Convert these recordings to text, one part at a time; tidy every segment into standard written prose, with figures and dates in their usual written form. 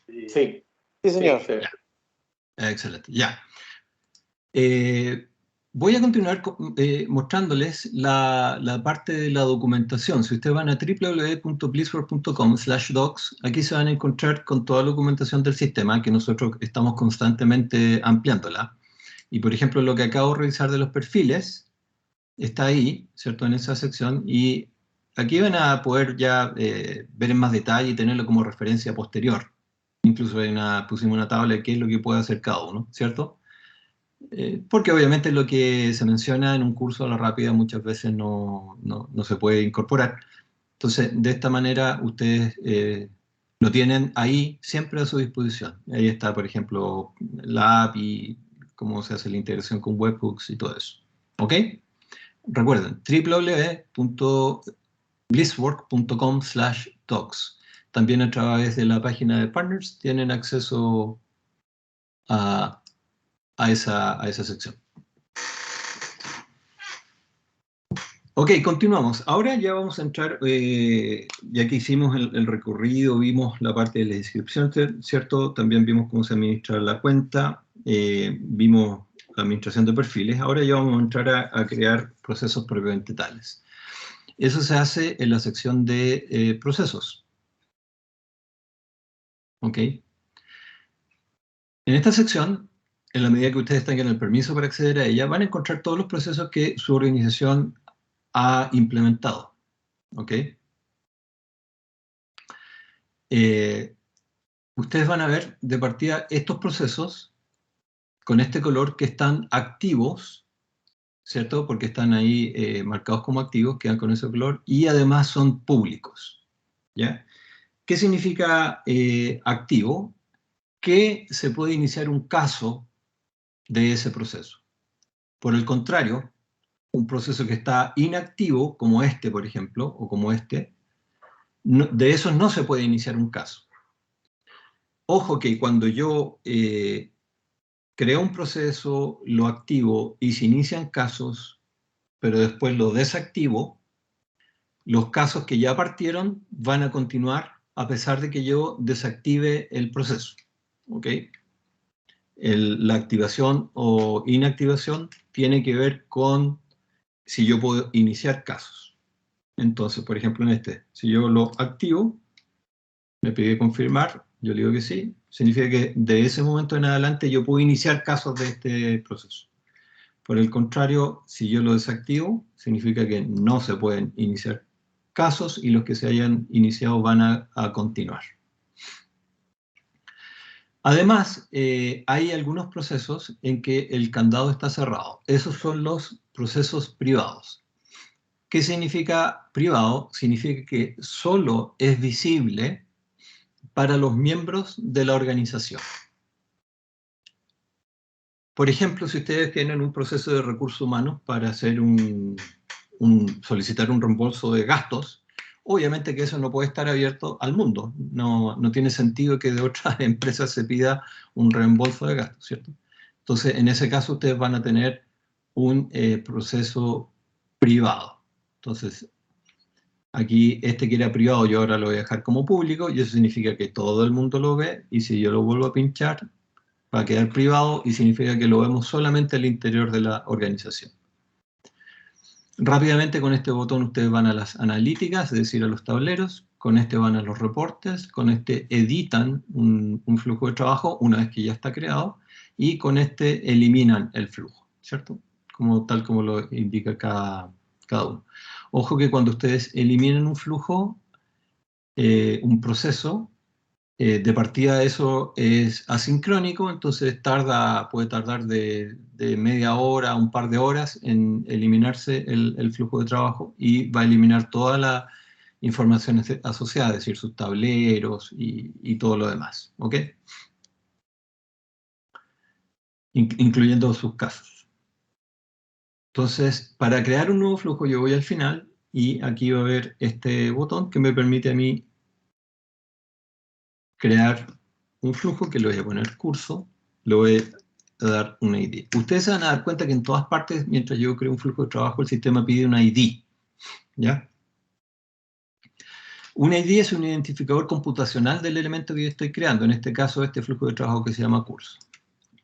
Sí, sí, señor. Sí. Excelente, ya. Voy a continuar mostrándoles la parte de la documentación. Si ustedes van a www.blissworks.com/docs, aquí se van a encontrar con toda la documentación del sistema, que nosotros estamos constantemente ampliándola. Y por ejemplo, lo que acabo de revisar de los perfiles, está ahí, ¿cierto? En esa sección, y aquí van a poder ya ver en más detalle y tenerlo como referencia posterior. Incluso pusimos una tabla de qué es lo que puede hacer cada uno, ¿cierto? Porque obviamente lo que se menciona en un curso a la rápida muchas veces no se puede incorporar. Entonces, de esta manera, ustedes lo tienen ahí siempre a su disposición. Ahí está, por ejemplo, la API, cómo se hace la integración con webhooks y todo eso. ¿Ok? Recuerden, www.blissworks.com/docs. También a través de la página de Partners tienen acceso a esa sección. Ok, continuamos. Ahora ya vamos a entrar, ya que hicimos el recorrido, vimos la parte de la descripción, ¿cierto? También vimos cómo se administra la cuenta, vimos la administración de perfiles. Ahora ya vamos a entrar a crear procesos propiamente tales. Eso se hace en la sección de procesos. ¿Ok? En esta sección, en la medida que ustedes tengan el permiso para acceder a ella, van a encontrar todos los procesos que su organización ha implementado. ¿Ok? Ustedes van a ver de partida estos procesos con este color que están activos, ¿cierto? Porque están ahí marcados como activos, quedan con ese color, y además son públicos, ¿ya? ¿Qué significa activo? Que se puede iniciar un caso de ese proceso. Por el contrario, un proceso que está inactivo, como este, por ejemplo, o como este, de esos no se puede iniciar un caso. Ojo que cuando yo creo un proceso, lo activo y se inician casos, pero después lo desactivo, los casos que ya partieron van a continuar a pesar de que yo desactive el proceso. ¿Ok? La activación o inactivación tiene que ver con si yo puedo iniciar casos. Entonces, por ejemplo, en este, si yo lo activo, me pide confirmar, yo le digo que sí, significa que de ese momento en adelante yo puedo iniciar casos de este proceso. Por el contrario, si yo lo desactivo, significa que no se pueden iniciar casos y los que se hayan iniciado van a continuar. Además, hay algunos procesos en que el candado está cerrado. Esos son los procesos privados. ¿Qué significa privado? Significa que solo es visible para los miembros de la organización. Por ejemplo, si ustedes tienen un proceso de recursos humanos para hacer solicitar un reembolso de gastos, obviamente que eso no puede estar abierto al mundo. No tiene sentido que de otras empresas se pida un reembolso de gastos, ¿cierto? Entonces, en ese caso, ustedes van a tener un proceso privado. Entonces, aquí este que era privado yo ahora lo voy a dejar como público y eso significa que todo el mundo lo ve y si yo lo vuelvo a pinchar va a quedar privado y significa que lo vemos solamente al interior de la organización. Rápidamente con este botón ustedes van a las analíticas, es decir, a los tableros, con este van a los reportes, con este editan un flujo de trabajo una vez que ya está creado y con este eliminan el flujo, ¿cierto? Tal como lo indica cada uno. Ojo que cuando ustedes eliminan un flujo, un proceso, de partida eso es asincrónico, entonces puede tardar de media hora a un par de horas en eliminarse el flujo de trabajo y va a eliminar toda la información asociada, es decir, sus tableros y todo lo demás, ¿ok? Incluyendo sus casos. Entonces, para crear un nuevo flujo yo voy al final y aquí va a haber este botón que me permite a mí crear un flujo que le voy a poner curso, le voy a dar una ID. Ustedes se van a dar cuenta que en todas partes, mientras yo creo un flujo de trabajo, el sistema pide una ID, ¿ya? Un ID es un identificador computacional del elemento que yo estoy creando, en este caso este flujo de trabajo que se llama curso.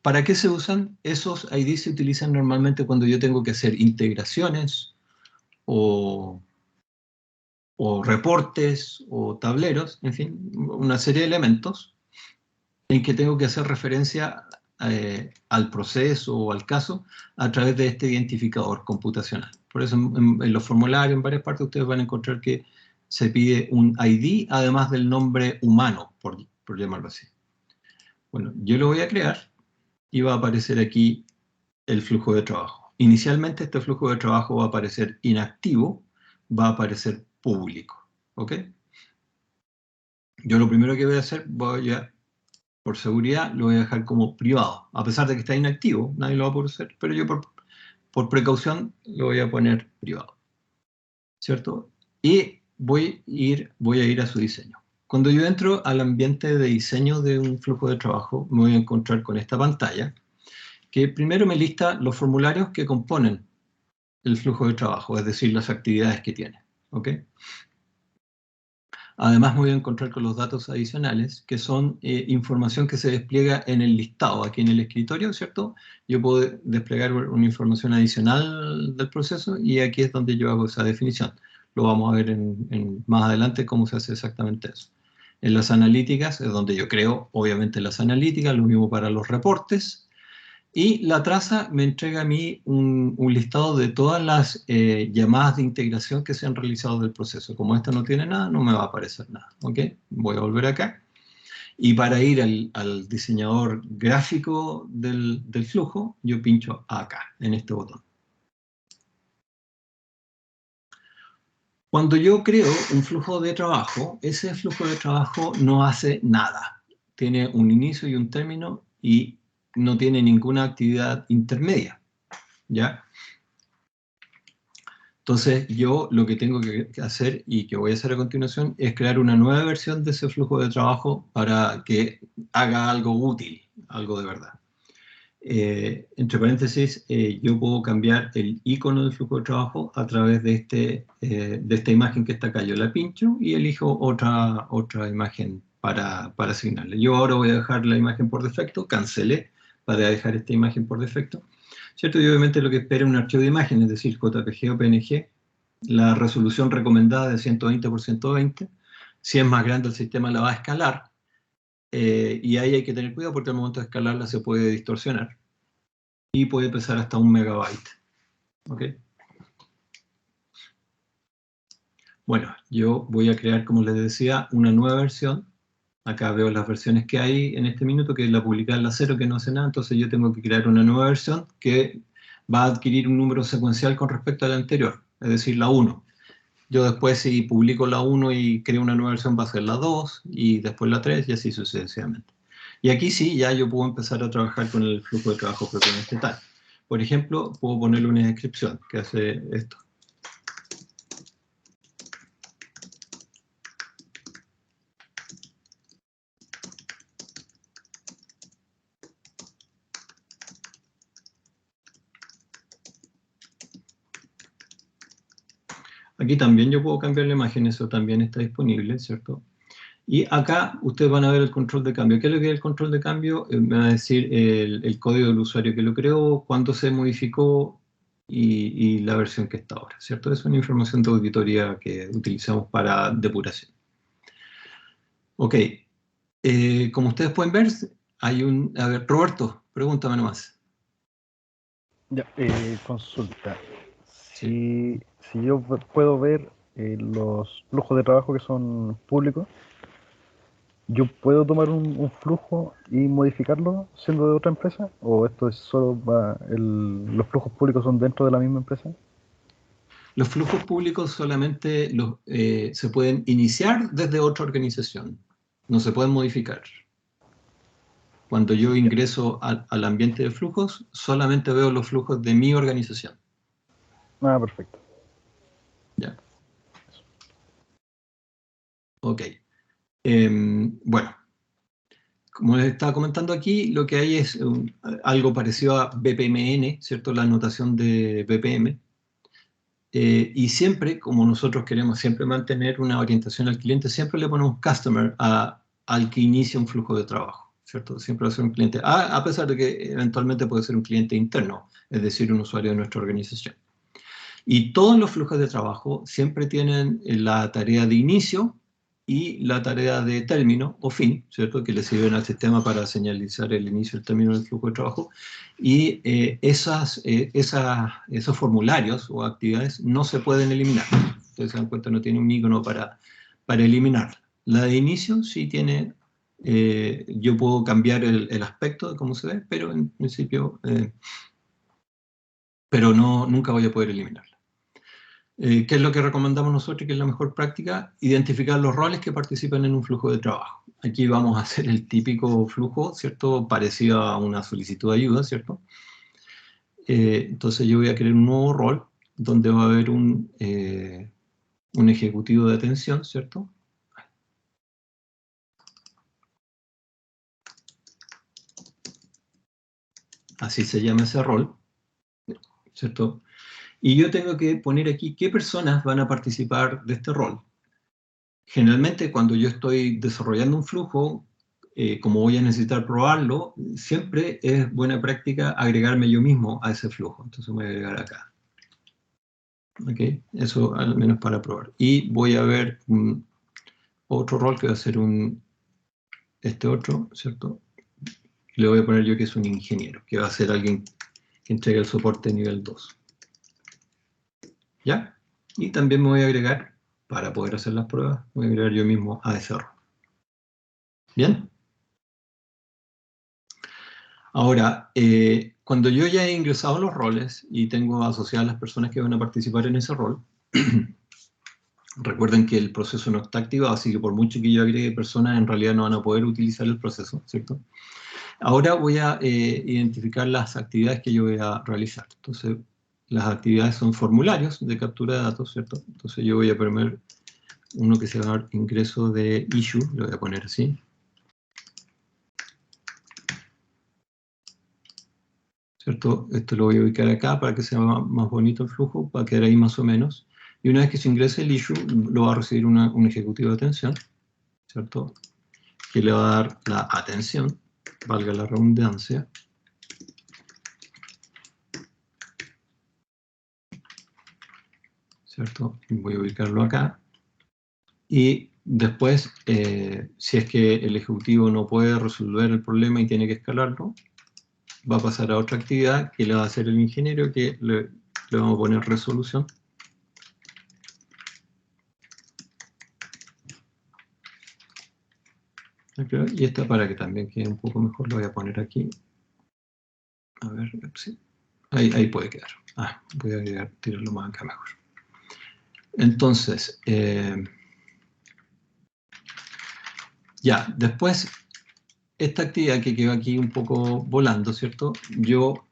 ¿Para qué se usan? Esos ID se utilizan normalmente cuando yo tengo que hacer integraciones o reportes o tableros, en fin, una serie de elementos en que tengo que hacer referencia al proceso o al caso a través de este identificador computacional. Por eso en los formularios, en varias partes, ustedes van a encontrar que se pide un ID, además del nombre humano, por llamarlo así. Bueno, yo lo voy a crear y va a aparecer aquí el flujo de trabajo. Inicialmente este flujo de trabajo va a aparecer inactivo, va a aparecer público, ¿ok? Yo lo primero que voy a hacer, por seguridad, lo voy a dejar como privado, a pesar de que está inactivo, nadie lo va a poder hacer, pero yo por precaución lo voy a poner privado, ¿cierto? Y voy a ir a su diseño. Cuando yo entro al ambiente de diseño de un flujo de trabajo, me voy a encontrar con esta pantalla, que primero me lista los formularios que componen el flujo de trabajo, es decir, las actividades que tiene, ¿ok? Además me voy a encontrar con los datos adicionales, que son información que se despliega en el listado, aquí en el escritorio, ¿cierto? Yo puedo desplegar una información adicional del proceso y aquí es donde yo hago esa definición. Lo vamos a ver más adelante cómo se hace exactamente eso. En las analíticas es donde yo creo, obviamente, las analíticas, lo mismo para los reportes. Y la traza me entrega a mí un listado de todas las llamadas de integración que se han realizado del proceso. Como esta no tiene nada, no me va a aparecer nada. ¿Ok? Voy a volver acá. Y para ir al diseñador gráfico del flujo, yo pincho acá, en este botón. Cuando yo creo un flujo de trabajo, ese flujo de trabajo no hace nada. Tiene un inicio y un término y no tiene ninguna actividad intermedia. ¿Ya? Entonces yo lo que tengo que hacer y que voy a hacer a continuación es crear una nueva versión de ese flujo de trabajo para que haga algo útil, algo de verdad. Entre paréntesis, yo puedo cambiar el icono del flujo de trabajo a través de esta imagen que está acá. Yo la pincho y elijo otra imagen para asignarle. Yo ahora voy a dejar la imagen por defecto, cancelé para dejar esta imagen por defecto, ¿cierto? Y obviamente lo que espera es un archivo de imagen, es decir, JPG o PNG, la resolución recomendada de 120 por 120. Si es más grande el sistema la va a escalar, y ahí hay que tener cuidado porque al momento de escalarla se puede distorsionar y puede pesar hasta 1 megabyte. ¿Ok? Bueno, yo voy a crear, como les decía, una nueva versión. Acá veo las versiones que hay en este minuto, que es la publicada en la 0, que no hace nada, entonces yo tengo que crear una nueva versión que va a adquirir un número secuencial con respecto a la anterior, es decir, la 1. Yo después, si publico la 1 y creo una nueva versión, va a ser la 2, y después la 3, y así sucesivamente. Y aquí sí, ya yo puedo empezar a trabajar con el flujo de trabajo propiamente tal. Por ejemplo, puedo ponerle una descripción que hace esto. Aquí también yo puedo cambiar la imagen, eso también está disponible, ¿cierto? Y acá ustedes van a ver el control de cambio. ¿Qué es lo que es el control de cambio? Me va a decir el código del usuario que lo creó, cuándo se modificó y la versión que está ahora, ¿cierto? Es una información de auditoría que utilizamos para depuración. Ok, como ustedes pueden ver, hay un... A ver, Roberto, pregúntame nomás. Ya, consulta. Sí. Si yo puedo ver los flujos de trabajo que son públicos, ¿yo puedo tomar un flujo y modificarlo siendo de otra empresa? ¿O esto es solo los flujos públicos son dentro de la misma empresa? Los flujos públicos solamente se pueden iniciar desde otra organización, no se pueden modificar. Cuando yo Ya. ingreso al ambiente de flujos, solamente veo los flujos de mi organización. Ah, perfecto. ¿Ya? Ok. Bueno, como les estaba comentando aquí, lo que hay es algo parecido a BPMN, ¿cierto? La notación de BPM. y siempre, como nosotros queremos siempre mantener una orientación al cliente, siempre le ponemos customer al que inicia un flujo de trabajo, ¿cierto? Siempre va a ser un cliente, a pesar de que eventualmente puede ser un cliente interno, es decir, un usuario de nuestra organización. Y todos los flujos de trabajo siempre tienen la tarea de inicio y la tarea de término o fin, ¿cierto? Que le sirven al sistema para señalizar el inicio y el término del flujo de trabajo. Y esos formularios o actividades no se pueden eliminar. Ustedes se dan cuenta, no tiene un icono para eliminar. La de inicio sí tiene, yo puedo cambiar el aspecto de cómo se ve, pero en principio, pero no, nunca voy a poder eliminarla. ¿Qué es lo que recomendamos nosotros y qué es la mejor práctica? Identificar los roles que participan en un flujo de trabajo. Aquí vamos a hacer el típico flujo, ¿cierto? Parecido a una solicitud de ayuda, ¿cierto? Entonces yo voy a crear un nuevo rol donde va a haber un ejecutivo de atención, ¿cierto? Así se llama ese rol, ¿cierto? Y yo tengo que poner aquí qué personas van a participar de este rol. Generalmente cuando yo estoy desarrollando un flujo, como voy a necesitar probarlo, siempre es buena práctica agregarme yo mismo a ese flujo. Entonces voy a agregar acá. ¿Ok? Eso al menos para probar. Y voy a ver otro rol que va a ser este otro, ¿cierto? Le voy a poner yo que es un ingeniero, que va a ser alguien que entrega el soporte nivel 2. ¿Ya? Y también me voy a agregar, para poder hacer las pruebas, voy a agregar yo mismo a ese rol. ¿Bien? Ahora, cuando yo ya he ingresado los roles y tengo asociadas las personas que van a participar en ese rol, recuerden que el proceso no está activado, así que por mucho que yo agregue personas, en realidad no van a poder utilizar el proceso, ¿cierto? Ahora voy a identificar las actividades que yo voy a realizar. Entonces, las actividades son formularios de captura de datos, ¿cierto? Entonces yo voy a poner uno que se llama ingreso de issue, lo voy a poner así. ¿Cierto? Esto lo voy a ubicar acá para que sea más bonito el flujo, para quedar ahí más o menos. Y una vez que se ingrese el issue, lo va a recibir un ejecutivo de atención, ¿cierto? Que le va a dar la atención, valga la redundancia. ¿Cierto? Voy a ubicarlo acá. Y después, si es que el ejecutivo no puede resolver el problema y tiene que escalarlo, va a pasar a otra actividad que le va a hacer el ingeniero, que le vamos a poner resolución. Y esta, para que también quede un poco mejor, lo voy a poner aquí. A ver, sí. Ahí puede quedar. Voy a tirarlo más acá mejor. Entonces, ya, después, esta actividad que quedó aquí un poco volando, ¿cierto? Yo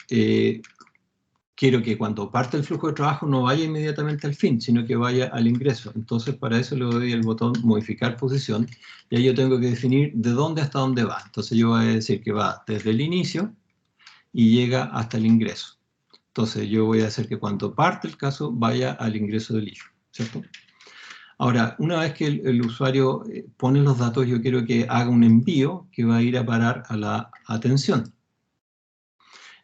quiero que cuando parte el flujo de trabajo no vaya inmediatamente al fin, sino que vaya al ingreso. Entonces, para eso le doy el botón modificar posición, y ahí yo tengo que definir de dónde hasta dónde va. Entonces yo voy a decir que va desde el inicio y llega hasta el ingreso. Entonces yo voy a hacer que cuando parte el caso vaya al ingreso del issue, ¿cierto? Ahora, una vez que el usuario pone los datos, yo quiero que haga un envío que va a ir a parar a la atención.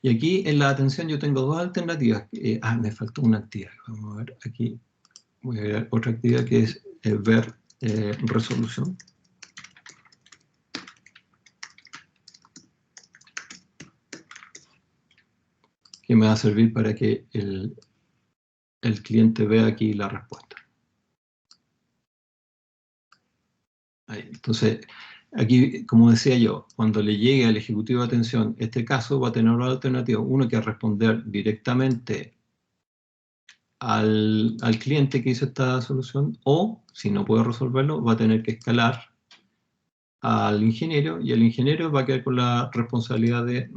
Y aquí en la atención yo tengo dos alternativas. Me faltó una actividad. Vamos a ver, aquí voy a agregar otra actividad que es ver resolución. Que me va a servir para que el cliente vea aquí la respuesta. Ahí. Entonces, aquí, como decía yo, cuando le llegue al ejecutivo de atención este caso, va a tener una alternativa. Uno, que es responder directamente al cliente que hizo esta solución, o, si no puede resolverlo, va a tener que escalar al ingeniero, y el ingeniero va a quedar con la responsabilidad de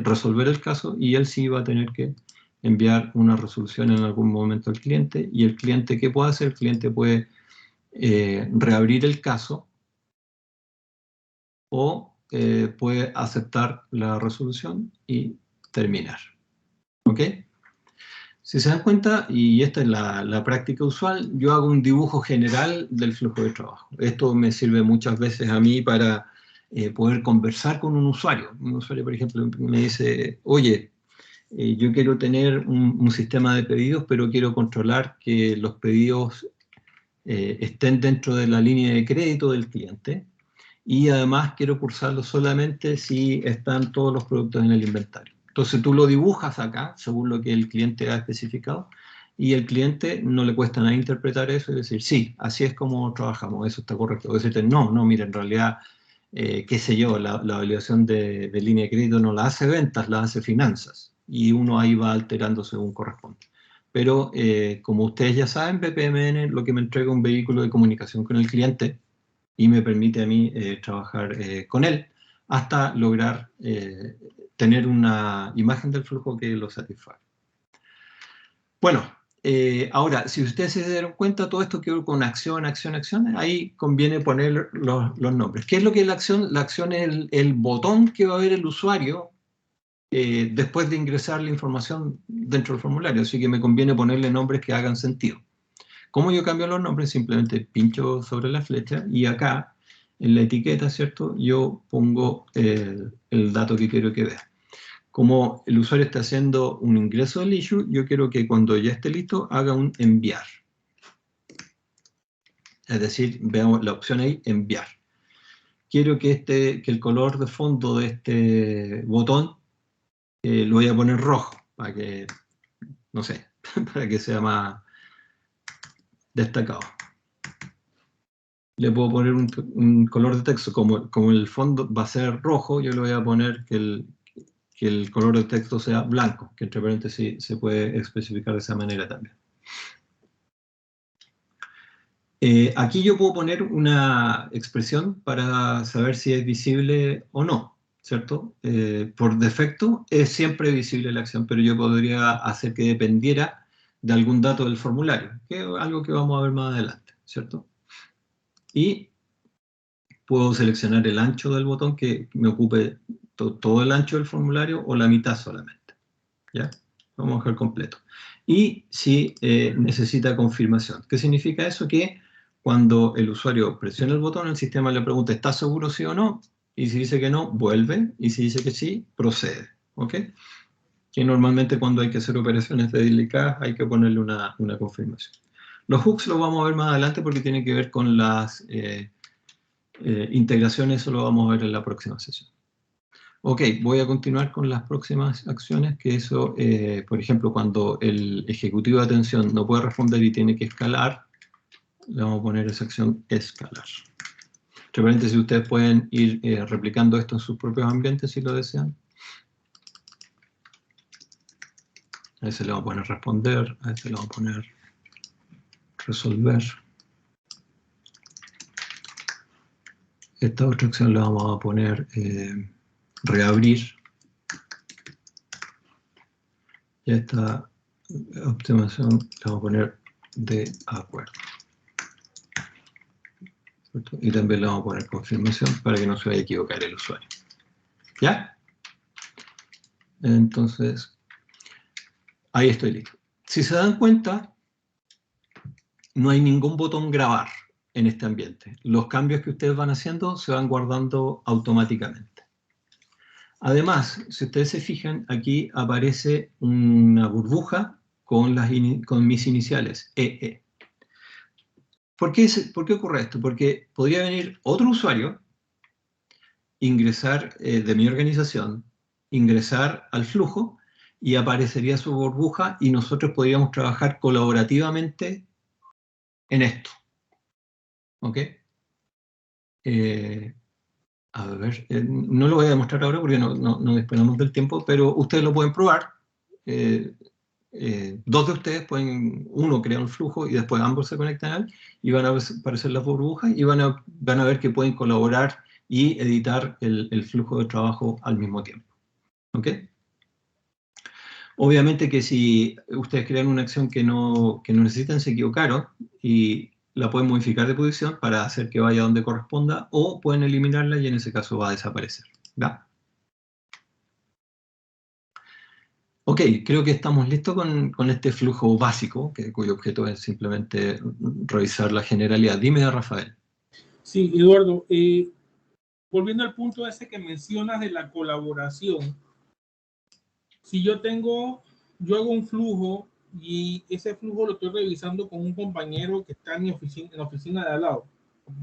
resolver el caso, y él sí va a tener que enviar una resolución en algún momento al cliente. Y el cliente, ¿qué puede hacer? El cliente puede reabrir el caso, o puede aceptar la resolución y terminar. ¿Ok? Si se dan cuenta, y esta es la práctica usual, yo hago un dibujo general del flujo de trabajo. Esto me sirve muchas veces a mí para poder conversar con un usuario. Un usuario, por ejemplo, me dice, oye, yo quiero tener un sistema de pedidos, pero quiero controlar que los pedidos estén dentro de la línea de crédito del cliente, y además quiero cursarlo solamente si están todos los productos en el inventario. Entonces tú lo dibujas acá, según lo que el cliente ha especificado, y el cliente no le cuesta nada interpretar eso y decir, sí, así es como trabajamos, eso está correcto. O decirte, no, mira, en realidad, qué sé yo, la validación de línea de crédito no la hace ventas, la hace finanzas. Y uno ahí va alterando según corresponde. Pero como ustedes ya saben, BPMN lo que me entrega es un vehículo de comunicación con el cliente, y me permite a mí trabajar con él hasta lograr tener una imagen del flujo que lo satisfaga. Bueno, ahora, si ustedes se dieron cuenta, todo esto quedó con acción, acción, acción, ahí conviene poner los nombres. ¿Qué es lo que es la acción? La acción es el botón que va a ver el usuario después de ingresar la información dentro del formulario, así que me conviene ponerle nombres que hagan sentido. ¿Cómo yo cambio los nombres? Simplemente pincho sobre la flecha y acá, en la etiqueta, ¿cierto? Yo pongo el dato que quiero que vea. Como el usuario está haciendo un ingreso del issue, yo quiero que cuando ya esté listo, haga un enviar. Es decir, veamos la opción ahí, enviar. Quiero que el color de fondo de este botón lo voy a poner rojo, para que, no sé, para que sea más destacado. Le puedo poner un color de texto, como el fondo va a ser rojo, yo le voy a poner que el color de texto sea blanco, que entre paréntesis se puede especificar de esa manera también. Aquí yo puedo poner una expresión para saber si es visible o no, ¿cierto? Por defecto es siempre visible la acción, pero yo podría hacer que dependiera de algún dato del formulario, que es algo que vamos a ver más adelante, ¿cierto? Y puedo seleccionar el ancho del botón que me ocupe todo el ancho del formulario o la mitad solamente. ¿Ya? Vamos a dejar completo. Y si necesita confirmación. ¿Qué significa eso? Que cuando el usuario presiona el botón, el sistema le pregunta, ¿está seguro sí o no? Y si dice que no, vuelve. Y si dice que sí, procede. ¿Ok? Que normalmente cuando hay que hacer operaciones de delicadas hay que ponerle una confirmación. Los hooks los vamos a ver más adelante porque tienen que ver con las integraciones, eso lo vamos a ver en la próxima sesión. Ok, voy a continuar con las próximas acciones, que eso, por ejemplo, cuando el ejecutivo de atención no puede responder y tiene que escalar, le vamos a poner esa acción escalar. Entre paréntesis, ustedes pueden ir replicando esto en sus propios ambientes si lo desean. A ese le vamos a poner responder, a ese le vamos a poner resolver. Esta otra acción la vamos a poner reabrir. Y esta optimización la vamos a poner de acuerdo. ¿Cierto? Y también le vamos a poner confirmación para que no se vaya a equivocar el usuario. ¿Ya? Entonces, ahí estoy listo. Si se dan cuenta, no hay ningún botón grabar en este ambiente. Los cambios que ustedes van haciendo se van guardando automáticamente. Además, si ustedes se fijan, aquí aparece una burbuja con mis iniciales, EE. ¿Por qué ocurre esto? Porque podría venir otro usuario, ingresar de mi organización, ingresar al flujo y aparecería su burbuja y nosotros podríamos trabajar colaborativamente en esto. ¿Ok? A ver, no lo voy a demostrar ahora porque no disponemos del tiempo, pero ustedes lo pueden probar. Dos de ustedes pueden, uno crea un flujo y después ambos se conectan a él y van a aparecer las burbujas y van a ver que pueden colaborar y editar el flujo de trabajo al mismo tiempo. ¿Ok? Obviamente que si ustedes crean una acción que no necesitan, se equivocaron y la pueden modificar de posición para hacer que vaya donde corresponda o pueden eliminarla y en ese caso va a desaparecer. ¿Va? Ok, creo que estamos listos con este flujo básico, cuyo objeto es simplemente revisar la generalidad. Dime, Rafael. Sí, Eduardo, volviendo al punto ese que mencionas de la colaboración, si yo hago un flujo y ese flujo lo estoy revisando con un compañero que está en la oficina de al lado,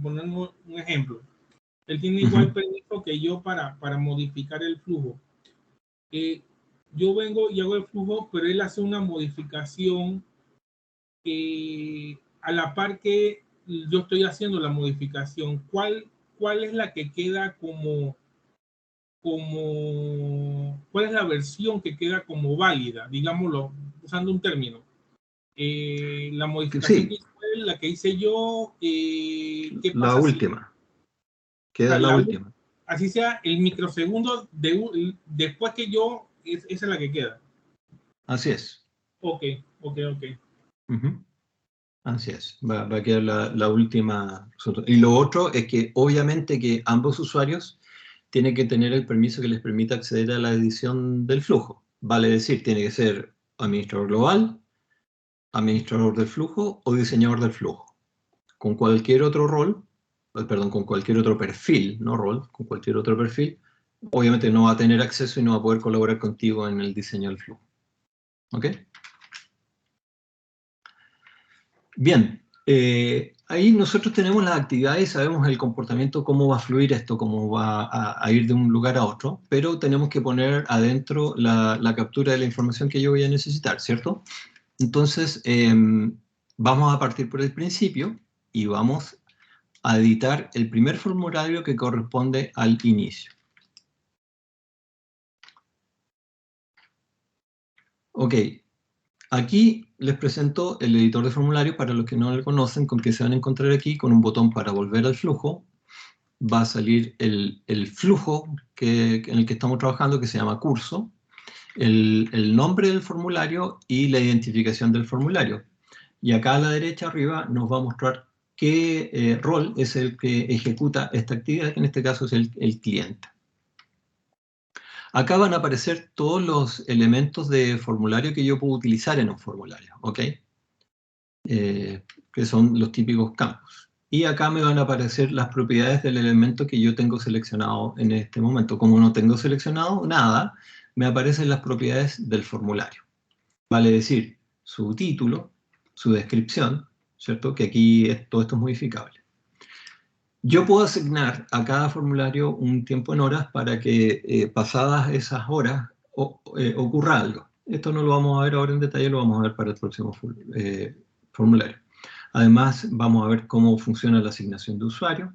poniendo un ejemplo, él tiene igual permiso que yo para modificar el flujo. Yo vengo y hago el flujo, pero él hace una modificación a la par que yo estoy haciendo la modificación. ¿Cuál es la que queda cuál es la versión que queda como válida, digámoslo, usando un término? La modificación que Sí, hizo él, la que hice yo, ¿qué la pasa si última. Queda la última. así sea el microsegundo después que yo, esa es la que queda? Así es. Ok. Ujú. Así es. Va a quedar la última. Y lo otro es que obviamente que ambos usuarios tienen que tener el permiso que les permita acceder a la edición del flujo. Vale decir, tiene que ser administrador global, administrador del flujo o diseñador del flujo. Con cualquier otro rol, perdón, con cualquier otro perfil, no rol, con cualquier otro perfil, obviamente no va a tener acceso y no va a poder colaborar contigo en el diseño del flujo. ¿Ok? Bien, ahí nosotros tenemos las actividades, sabemos el comportamiento, cómo va a fluir esto, cómo va a ir de un lugar a otro, pero tenemos que poner adentro la captura de la información que yo voy a necesitar, ¿cierto? Entonces, vamos a partir por el principio y vamos a editar el primer formulario que corresponde al inicio. Ok, aquí les presento el editor de formularios para los que no lo conocen, con que se van a encontrar aquí con un botón para volver al flujo. Va a salir el flujo en el que estamos trabajando, que se llama curso, el nombre del formulario y la identificación del formulario. Y acá a la derecha arriba nos va a mostrar qué rol es el que ejecuta esta actividad, que en este caso es el cliente. Acá van a aparecer todos los elementos de formulario que yo puedo utilizar en un formulario, ¿ok? Que son los típicos campos. Y acá me van a aparecer las propiedades del elemento que yo tengo seleccionado en este momento. Como no tengo seleccionado nada, me aparecen las propiedades del formulario. Vale decir, su título, su descripción, ¿cierto? Que aquí todo esto es modificable. Yo puedo asignar a cada formulario un tiempo en horas para que pasadas esas horas ocurra algo. Esto no lo vamos a ver ahora en detalle, lo vamos a ver para el próximo formulario. Además, vamos a ver cómo funciona la asignación de usuario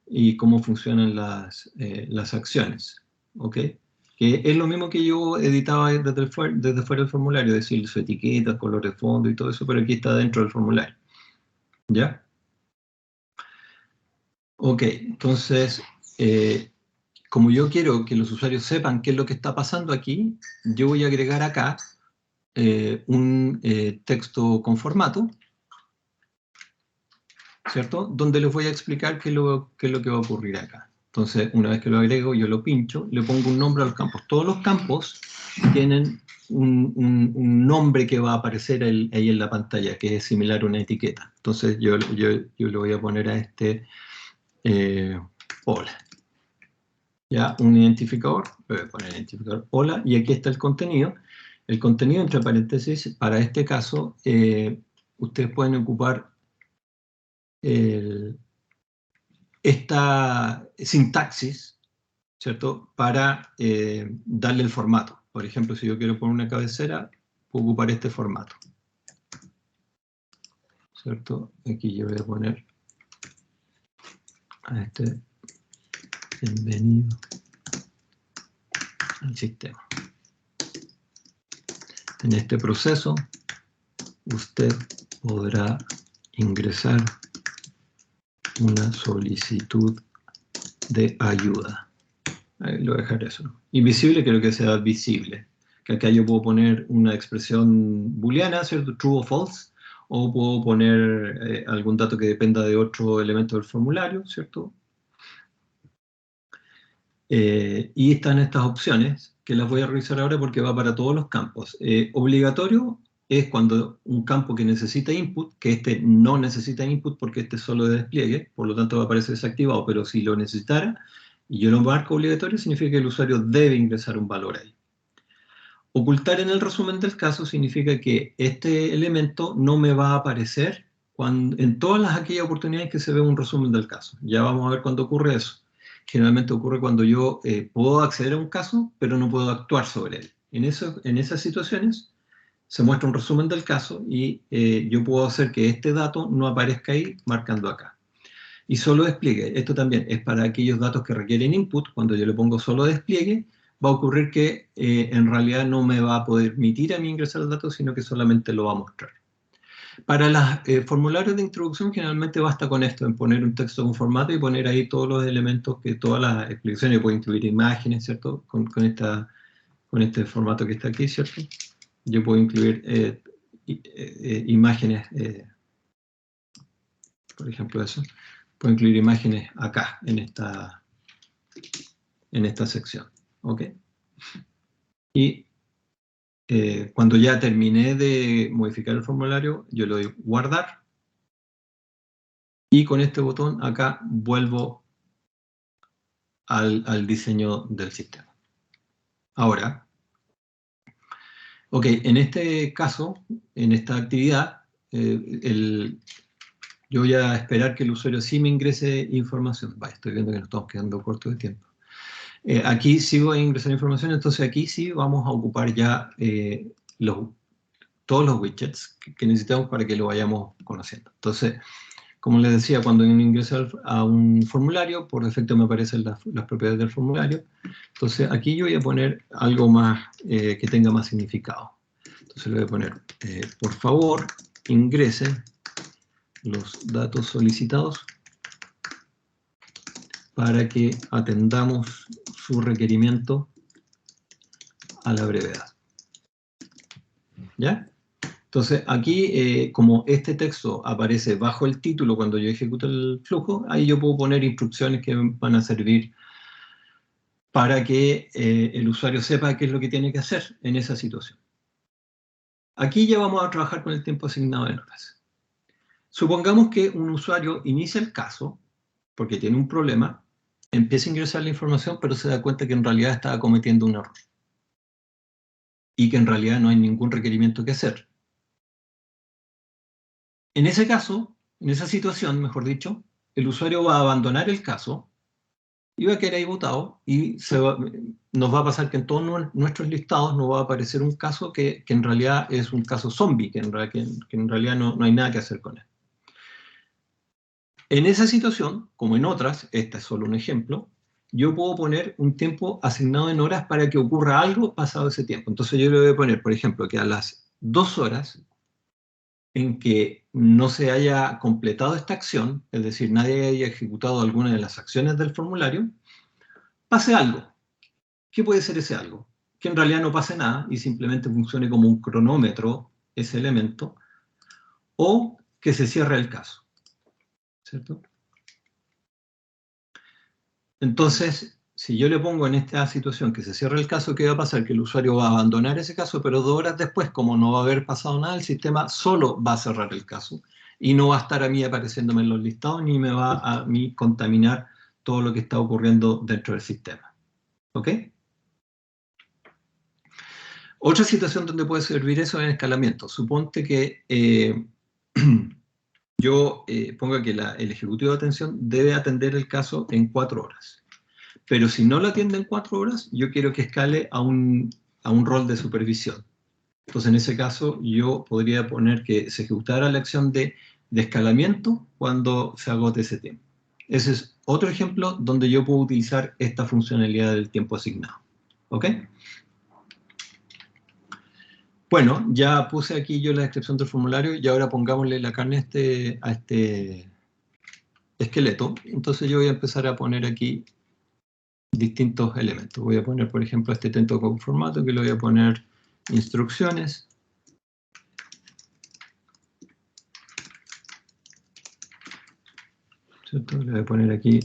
y cómo funcionan las acciones, ¿ok? Que es lo mismo que yo editaba desde fuera del formulario, es decir, su etiqueta, color de fondo y todo eso, pero aquí está dentro del formulario, ¿ya? Ok, entonces, como yo quiero que los usuarios sepan qué es lo que está pasando aquí, yo voy a agregar acá un texto con formato, ¿cierto? Donde les voy a explicar qué es lo que va a ocurrir acá. Entonces, una vez que lo agrego, yo lo pincho, le pongo un nombre a los campos. Todos los campos tienen un nombre que va a aparecer ahí en la pantalla, que es similar a una etiqueta. Entonces, yo le voy a poner a este hola. Ya, un identificador, le voy a poner identificador hola, y aquí está el contenido. El contenido, entre paréntesis, para este caso, ustedes pueden ocupar esta sintaxis, ¿cierto? Para darle el formato. Por ejemplo, si yo quiero poner una cabecera, puedo ocupar este formato, ¿cierto? Aquí yo voy a poner a este bienvenido al sistema. En este proceso, usted podrá ingresar una solicitud de ayuda. Ahí lo voy a dejar eso. Invisible creo que sea visible. Que acá yo puedo poner una expresión booleana, ¿cierto? True o false. O puedo poner algún dato que dependa de otro elemento del formulario, ¿cierto? Y están estas opciones, que las voy a revisar ahora porque va para todos los campos. Obligatorio es cuando un campo que necesita input, que este no necesita input porque este es solo de despliegue, por lo tanto va a aparecer desactivado, pero si lo necesitara, y yo lo marco obligatorio, significa que el usuario debe ingresar un valor ahí. Ocultar en el resumen del caso significa que este elemento no me va a aparecer en todas aquellas oportunidades que se ve un resumen del caso. Ya vamos a ver cuándo ocurre eso. Generalmente ocurre cuando yo puedo acceder a un caso, pero no puedo actuar sobre él. En esas situaciones se muestra un resumen del caso y yo puedo hacer que este dato no aparezca ahí marcando acá. Y solo despliegue, esto también es para aquellos datos que requieren input. Cuando yo le pongo solo despliegue, va a ocurrir que en realidad no me va a poder permitir a mí ingresar el dato, sino que solamente lo va a mostrar. Para los formularios de introducción generalmente basta con esto, en poner un texto con formato y poner ahí todos los elementos, todas las explicaciones, puedo incluir imágenes, ¿cierto? Con este formato que está aquí, ¿cierto? Yo puedo incluir imágenes, por ejemplo eso. Puedo incluir imágenes acá, en esta sección, ¿ok? Y cuando ya terminé de modificar el formulario, yo le doy guardar, y con este botón acá vuelvo al diseño del sistema. Ahora, ok, en este caso, en esta actividad, yo voy a esperar que el usuario sí me ingrese información. Vale, estoy viendo que nos estamos quedando cortos de tiempo. Aquí sí voy a ingresar información, entonces aquí sí vamos a ocupar ya todos los widgets que necesitamos para que lo vayamos conociendo. Entonces, como les decía, cuando uno ingresa a un formulario, por defecto me aparecen las propiedades del formulario. Entonces, aquí yo voy a poner algo más que tenga más significado. Entonces le voy a poner, por favor, ingrese los datos solicitados para que atendamos su requerimiento a la brevedad. ¿Ya? Entonces, aquí, como este texto aparece bajo el título cuando yo ejecuto el flujo, ahí yo puedo poner instrucciones que van a servir para que el usuario sepa qué es lo que tiene que hacer en esa situación. Aquí ya vamos a trabajar con el tiempo asignado en horas. Supongamos que un usuario inicia el caso porque tiene un problema, empieza a ingresar la información, pero se da cuenta que en realidad estaba cometiendo un error y que en realidad no hay ningún requerimiento que hacer. En ese caso, en esa situación, mejor dicho, el usuario va a abandonar el caso y va a quedar ahí botado y nos va a pasar que en todos nuestros listados nos va a aparecer un caso que en realidad es un caso zombie, que en realidad no hay nada que hacer con él. En esa situación, como en otras, este es solo un ejemplo, yo puedo poner un tiempo asignado en horas para que ocurra algo pasado ese tiempo. Entonces yo le voy a poner, por ejemplo, que a las 2 horas en que no se haya completado esta acción, es decir, nadie haya ejecutado alguna de las acciones del formulario, pase algo. ¿Qué puede ser ese algo? Que en realidad no pase nada y simplemente funcione como un cronómetro ese elemento, o que se cierre el caso, ¿cierto? Entonces, si yo le pongo en esta situación que se cierre el caso, ¿qué va a pasar? Que el usuario va a abandonar ese caso, pero 2 horas después, como no va a haber pasado nada, el sistema solo va a cerrar el caso y no va a estar a mí apareciéndome en los listados ni me va a mí contaminar todo lo que está ocurriendo dentro del sistema. ¿Ok? Otra situación donde puede servir eso es en escalamiento. Suponte que yo ponga que el ejecutivo de atención debe atender el caso en 4 horas. Pero si no lo atiende en 4 horas, yo quiero que escale a un rol de supervisión. Entonces, en ese caso, yo podría poner que se ejecutara la acción de escalamiento cuando se agote ese tiempo. Ese es otro ejemplo donde yo puedo utilizar esta funcionalidad del tiempo asignado. ¿Ok? Bueno, ya puse aquí yo la descripción del formulario y ahora pongámosle la carne a este esqueleto. Entonces yo voy a empezar a poner aquí distintos elementos. Voy a poner, por ejemplo, este texto con formato, que le voy a poner instrucciones. ¿Cierto? Le voy a poner aquí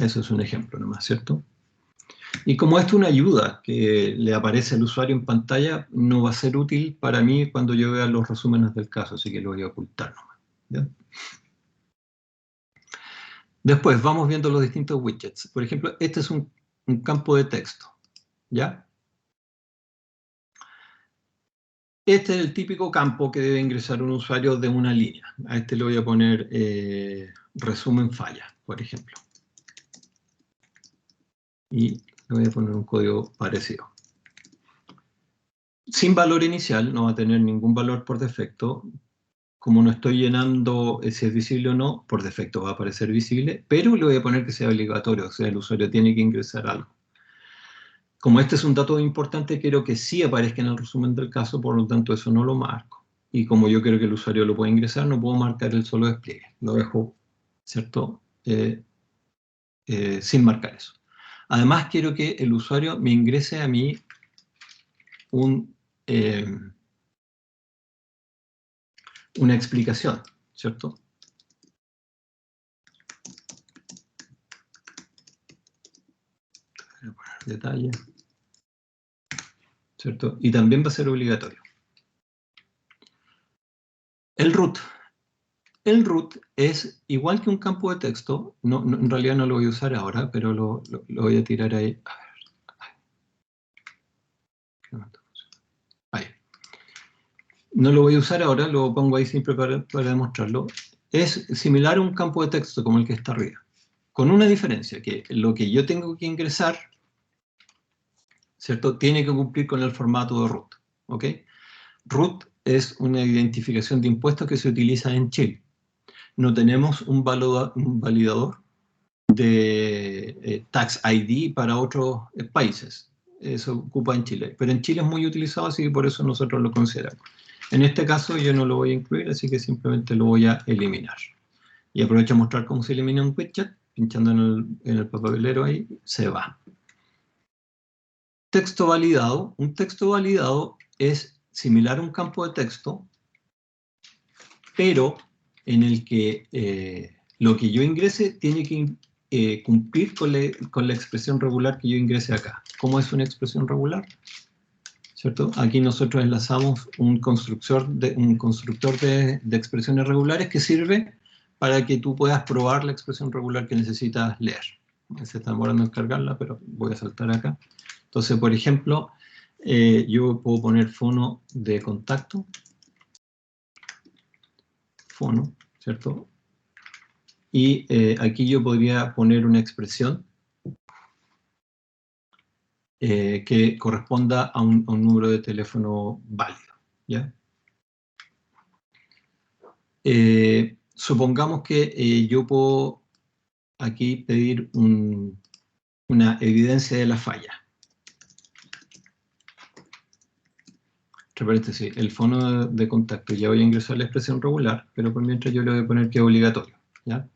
Eso es un ejemplo nomás, ¿cierto? Y como esto es una ayuda que le aparece al usuario en pantalla, no va a ser útil para mí cuando yo vea los resúmenes del caso, así que lo voy a ocultar nomás, ¿ya? Después vamos viendo los distintos widgets. Por ejemplo, este es un campo de texto, ¿ya? Este es el típico campo que debe ingresar un usuario de una línea. A este le voy a poner resumen falla, por ejemplo. Y le voy a poner un código parecido. Sin valor inicial, no va a tener ningún valor por defecto. Como no estoy llenando si es visible o no, por defecto va a aparecer visible, pero le voy a poner que sea obligatorio, o sea, el usuario tiene que ingresar algo. Como este es un dato importante, quiero que sí aparezca en el resumen del caso, por lo tanto eso no lo marco. Y como yo quiero que el usuario lo pueda ingresar, no puedo marcar el solo despliegue. Lo dejo, ¿cierto? Sin marcar eso. Además, quiero que el usuario me ingrese a mí una explicación, ¿cierto? Voy a poner detalle, ¿cierto? Y también va a ser obligatorio. El root. El root es igual que un campo de texto, en realidad no lo voy a usar ahora, pero lo voy a tirar ahí. A ver. Ahí. No lo voy a usar ahora, lo pongo ahí siempre para demostrarlo. Es similar a un campo de texto como el que está arriba, con una diferencia, que lo que yo tengo que ingresar, ¿cierto?, tiene que cumplir con el formato de root, ¿ok? Root es una identificación de impuestos que se utiliza en Chile. No tenemos un validador de Tax ID para otros países. Eso ocupa en Chile. Pero en Chile es muy utilizado, así que por eso nosotros lo consideramos. En este caso yo no lo voy a incluir, así que simplemente lo voy a eliminar. Y aprovecho a mostrar cómo se elimina un widget, pinchando en el papelero ahí, se va. Texto validado. Un texto validado es similar a un campo de texto, pero en el que lo que yo ingrese tiene que cumplir con la expresión regular que yo ingrese acá. ¿Cómo es una expresión regular? ¿Cierto? Aquí nosotros enlazamos un constructor de expresiones regulares que sirve para que tú puedas probar la expresión regular que necesitas leer. Se está demorando en cargarla, pero voy a saltar acá. Entonces, por ejemplo, yo puedo poner fono de contacto, fono, ¿cierto? Y aquí yo podría poner una expresión que corresponda a un número de teléfono válido, ¿ya? Supongamos que yo puedo aquí pedir una evidencia de la falla. Entre paréntesis, el fono de contacto, ya voy a ingresar la expresión regular, pero por mientras yo le voy a poner que es obligatorio, ¿ya?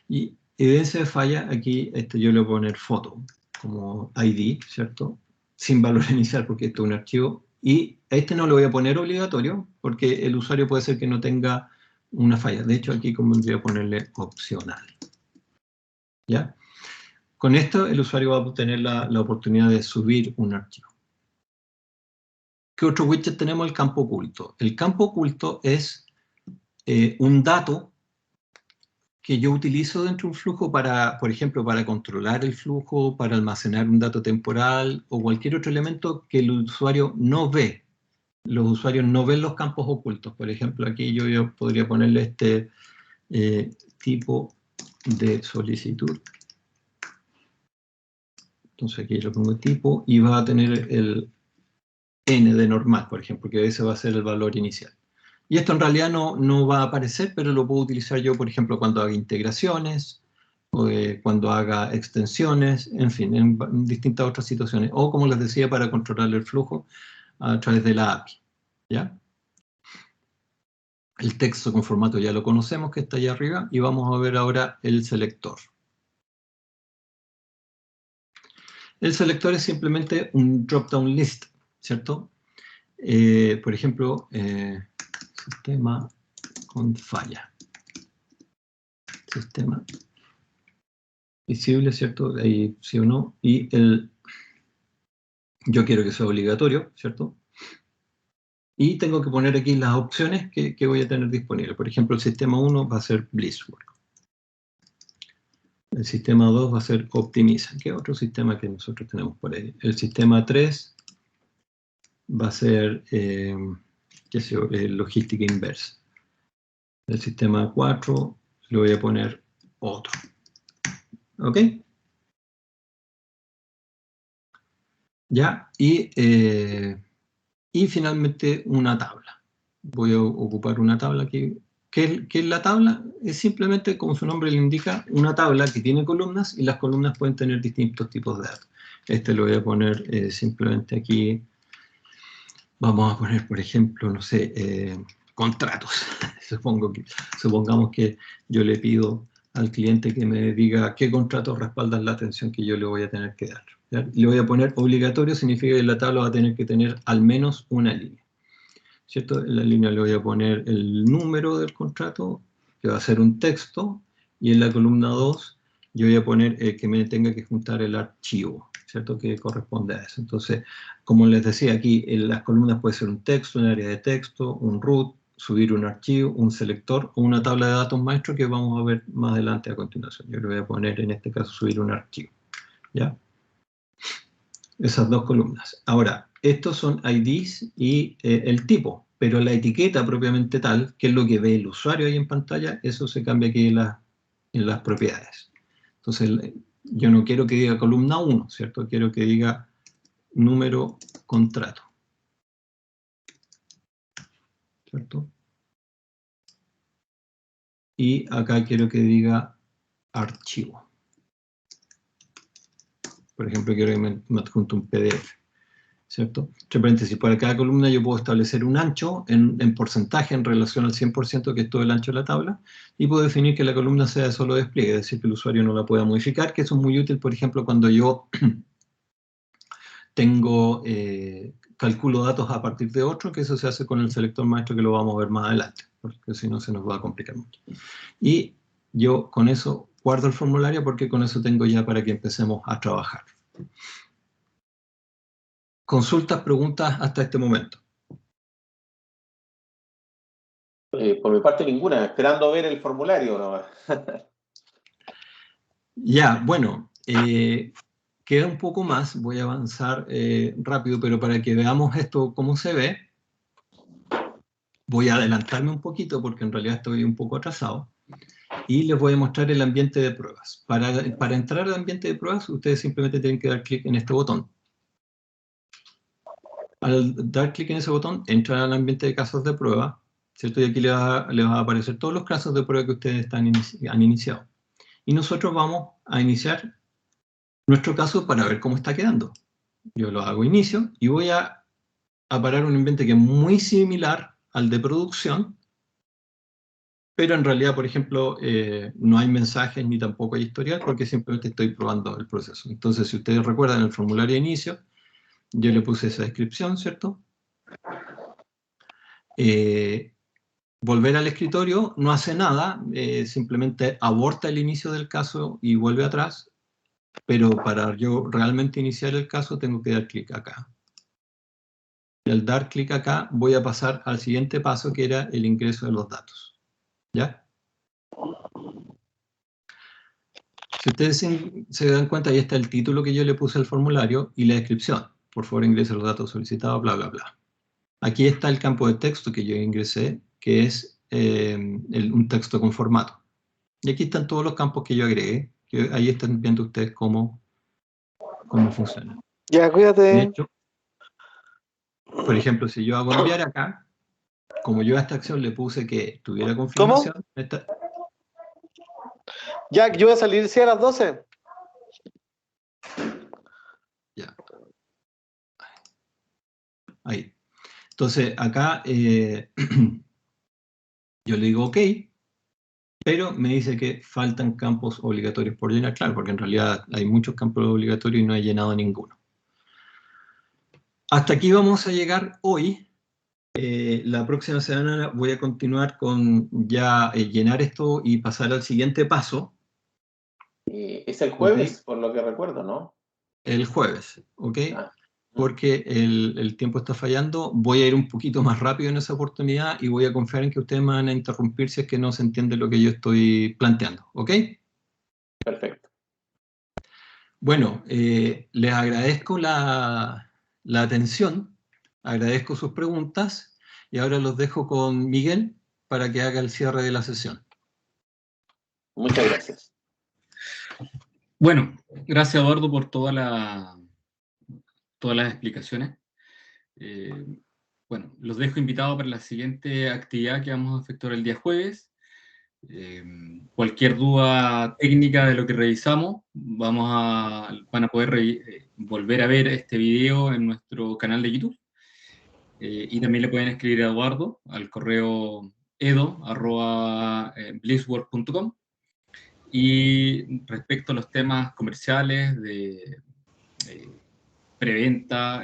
Y evidencia de falla, aquí yo le voy a poner foto como ID, ¿cierto? Sin valor inicial porque esto es un archivo. Y a este no lo voy a poner obligatorio porque el usuario puede ser que no tenga una falla. De hecho, aquí convendría ponerle opcional. ¿Ya? Con esto el usuario va a obtener la oportunidad de subir un archivo. ¿Qué otro widget tenemos? El campo oculto. El campo oculto es un dato que yo utilizo dentro de un flujo para, por ejemplo, para controlar el flujo, para almacenar un dato temporal o cualquier otro elemento que el usuario no ve. Los usuarios no ven los campos ocultos. Por ejemplo, aquí yo podría ponerle este tipo de solicitud. Entonces aquí le pongo tipo y va a tener el n de normal, por ejemplo, que ese va a ser el valor inicial. Y esto en realidad no va a aparecer, pero lo puedo utilizar yo, por ejemplo, cuando haga integraciones, o cuando haga extensiones, en fin, en distintas otras situaciones. O, como les decía, para controlar el flujo a través de la API. ¿Ya? El texto con formato ya lo conocemos, que está allá arriba, y vamos a ver ahora el selector. El selector es simplemente un drop-down list, ¿cierto? Por ejemplo, sistema con falla. Sistema Visible, ¿cierto? Ahí sí o no. Y yo quiero que sea obligatorio, ¿cierto? Y tengo que poner aquí las opciones que voy a tener disponibles. Por ejemplo, el sistema 1 va a ser Blisswork. El sistema 2 va a ser Optimiza, que es otro sistema que nosotros tenemos por ahí. El sistema 3 va a ser qué sé yo, logística inversa. El sistema 4 le voy a poner otro. ¿Ok? Ya, y finalmente una tabla. Voy a ocupar una tabla aquí. ¿Qué es la tabla? Es simplemente, como su nombre le indica, una tabla que tiene columnas y las columnas pueden tener distintos tipos de datos. Este lo voy a poner simplemente aquí. Vamos a poner, por ejemplo, no sé, contratos. Supongamos que yo le pido al cliente que me diga qué contratos respaldan la atención que yo le voy a tener que dar. ¿Ya? Le voy a poner obligatorio, significa que la tabla va a tener que tener al menos una línea. ¿Cierto? En la línea le voy a poner el número del contrato, que va a ser un texto, y en la columna 2 yo voy a poner que me tenga que juntar el archivo, ¿cierto? Que corresponde a eso. Entonces, como les decía aquí, en las columnas puede ser un texto, un área de texto, un root, subir un archivo, un selector o una tabla de datos maestro que vamos a ver más adelante a continuación. Yo le voy a poner, en este caso, subir un archivo, ¿ya? Esas dos columnas. Ahora, estos son IDs y el tipo, pero la etiqueta propiamente tal, que es lo que ve el usuario ahí en pantalla, eso se cambia aquí en las propiedades. Entonces, yo no quiero que diga columna 1, ¿cierto? Quiero que diga número contrato, ¿cierto? Y acá quiero que diga archivo. Por ejemplo, quiero que me adjunte un PDF. ¿Cierto? Entre paréntesis, para cada columna yo puedo establecer un ancho en porcentaje en relación al 100%, que es todo el ancho de la tabla, y puedo definir que la columna sea de solo despliegue, es decir, que el usuario no la pueda modificar, que eso es muy útil, por ejemplo, cuando yo tengo, calculo datos a partir de otro, que eso se hace con el selector maestro, que lo vamos a ver más adelante, porque si no se nos va a complicar mucho. Y yo con eso guardo el formulario, porque con eso tengo ya para que empecemos a trabajar. Consultas, preguntas hasta este momento. Por mi parte ninguna, esperando ver el formulario nomás. Ya, bueno, queda un poco más, voy a avanzar rápido, pero para que veamos esto cómo se ve, voy a adelantarme un poquito porque en realidad estoy un poco atrasado y les voy a mostrar el ambiente de pruebas. Para entrar al ambiente de pruebas, ustedes simplemente tienen que dar clic en este botón. Al dar clic en ese botón, entran al ambiente de casos de prueba, ¿cierto? Y aquí les va a aparecer todos los casos de prueba que ustedes han iniciado. Y nosotros vamos a iniciar nuestro caso para ver cómo está quedando. Yo lo hago inicio y voy a parar un ambiente que es muy similar al de producción, pero en realidad, por ejemplo, no hay mensajes ni tampoco hay historial porque simplemente estoy probando el proceso. Entonces, si ustedes recuerdan el formulario de inicio, yo le puse esa descripción, ¿cierto? Volver al escritorio no hace nada, simplemente aborta el inicio del caso y vuelve atrás, pero para yo realmente iniciar el caso tengo que dar clic acá. Y al dar clic acá voy a pasar al siguiente paso, que era el ingreso de los datos. ¿Ya? Si ustedes se dan cuenta, ahí está el título que yo le puse al formulario y la descripción. Por favor, ingrese los datos solicitados, bla, bla, bla. Aquí está el campo de texto que yo ingresé, que es un texto con formato. Y aquí están todos los campos que yo agregué, que ahí están viendo ustedes cómo funciona. Ya, cuídate. De hecho, por ejemplo, si yo hago enviar acá, como yo a esta acción le puse que tuviera confirmación... ¿Cómo? Jack, yo voy a salir a las 12. Ya. Ahí. Entonces, acá yo le digo OK, pero me dice que faltan campos obligatorios por llenar. Claro, porque en realidad hay muchos campos obligatorios y no he llenado ninguno. Hasta aquí vamos a llegar hoy. La próxima semana voy a continuar con ya llenar esto y pasar al siguiente paso, Es el jueves, por lo que recuerdo, ¿no? El jueves, ¿ok? Ah, Porque el tiempo está fallando. Voy a ir un poquito más rápido en esa oportunidad y voy a confiar en que ustedes me van a interrumpir si es que no se entiende lo que yo estoy planteando, ¿ok? perfecto. Bueno, les agradezco la atención, agradezco sus preguntas y ahora los dejo con Miguel para que haga el cierre de la sesión. Muchas gracias. Bueno, gracias Eduardo por todas las explicaciones. Bueno, los dejo invitados para la siguiente actividad que vamos a efectuar el día jueves. Cualquier duda técnica de lo que revisamos, van a poder volver a ver este video en nuestro canal de YouTube. Y también le pueden escribir a Eduardo al correo edo@blisswork.com. Y respecto a los temas comerciales de preventa,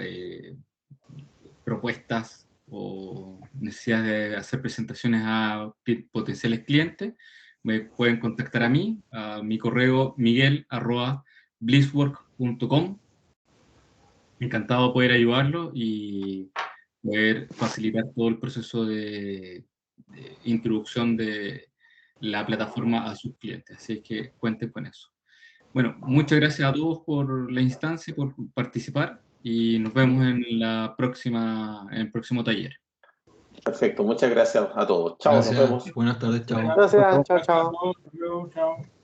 propuestas o necesidades de hacer presentaciones a potenciales clientes, me pueden contactar a mí, a mi correo miguel@blisswork.com. Encantado de poder ayudarlo y poder facilitar todo el proceso de introducción de la plataforma a sus clientes. Así que cuenten con eso. Bueno, muchas gracias a todos por la instancia, por participar y nos vemos en el próximo taller. Perfecto, muchas gracias a todos. Chao, Gracias, nos vemos. buenas tardes, chao. Gracias, chao, Gracias a chao. todos. Hasta luego, chao.